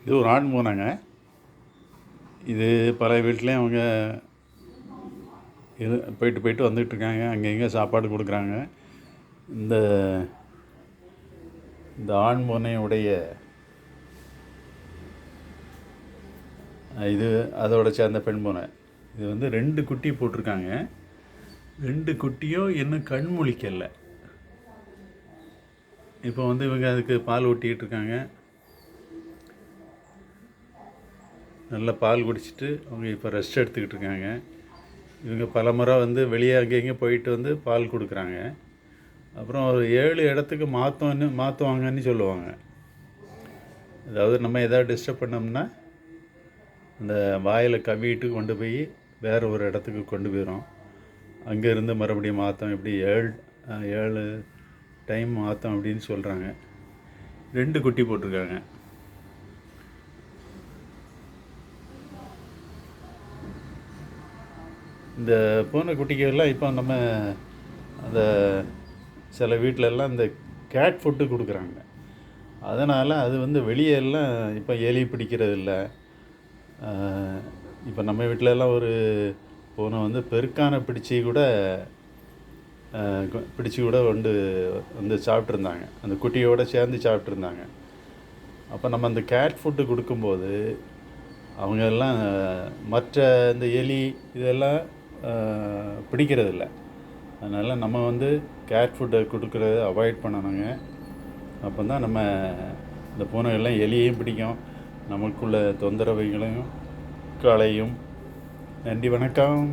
இது ஒரு ஆண் பூனைங்க. இது பல வீட்லேயும் அவங்க இது போயிட்டு போயிட்டு வந்துகிட்ருக்காங்க. அங்கே இங்கே சாப்பாடு கொடுக்குறாங்க. இந்த இந்த ஆண் பூனையுடைய இது அதோட சேர்ந்த பெண் பூனை. இது வந்து 2 குட்டி போட்டிருக்காங்க. 2 குட்டியும் இன்னும் கண் முழிக்கலை. இப்போ வந்து இவங்க அதுக்கு பால் ஊட்டிக்கிட்டு இருக்காங்க. நல்லா பால் குடிச்சிட்டு அவங்க இப்போ ரெஸ்ட் எடுத்துக்கிட்டு இருக்காங்க. இவங்க பல முறை வந்து வெளியே அங்கேயும் போயிட்டு வந்து பால் கொடுக்குறாங்க. அப்புறம் ஒரு 7 இடத்துக்கு மாற்றுவாங்கன்னு சொல்லுவாங்க. அதாவது நம்ம எதாவது டிஸ்டர்ப் பண்ணோம்னா அந்த வாயில் கவ்விட்டு கொண்டு போய் வேறு ஒரு இடத்துக்கு கொண்டு போயிடும். அங்கேருந்து மறுபடியும் மாற்றோம். இப்படி 7 டைம் மாற்றோம் அப்படின்னு சொல்கிறாங்க. 2 குட்டி போட்டிருக்காங்க. இந்த பூனை குட்டிக்கெல்லாம் இப்போ நம்ம அந்த சில வீட்டிலெல்லாம் இந்த கேட் ஃபுட்டு கொடுக்குறாங்க. அதனால் அது வந்து வெளியெல்லாம் இப்போ எலி பிடிக்கிறது இல்லை. இப்போ நம்ம வீட்டிலலாம் ஒரு பூனை வந்து பெருக்கானை பிடிச்சி கூட வந்து சாப்பிட்ருந்தாங்க. அந்த குட்டியோடு சேர்ந்து சாப்பிட்ருந்தாங்க. அப்போ நம்ம அந்த கேட் ஃபுட்டு கொடுக்கும்போது அவங்க எல்லாம் மற்ற இந்த எலி இதெல்லாம் பிடிக்கிறதில்ல. அதனால் நம்ம வந்து கேட் ஃபுட்டை கொடுக்குறத அவாய்ட் பண்ணணுங்க. அப்போ தான் நம்ம இந்த பூனைகள்லாம் எலியையும் பிடிக்கும், நமக்குள்ள தொந்தரவுகளையும் களையும். நன்றி, வணக்கம்.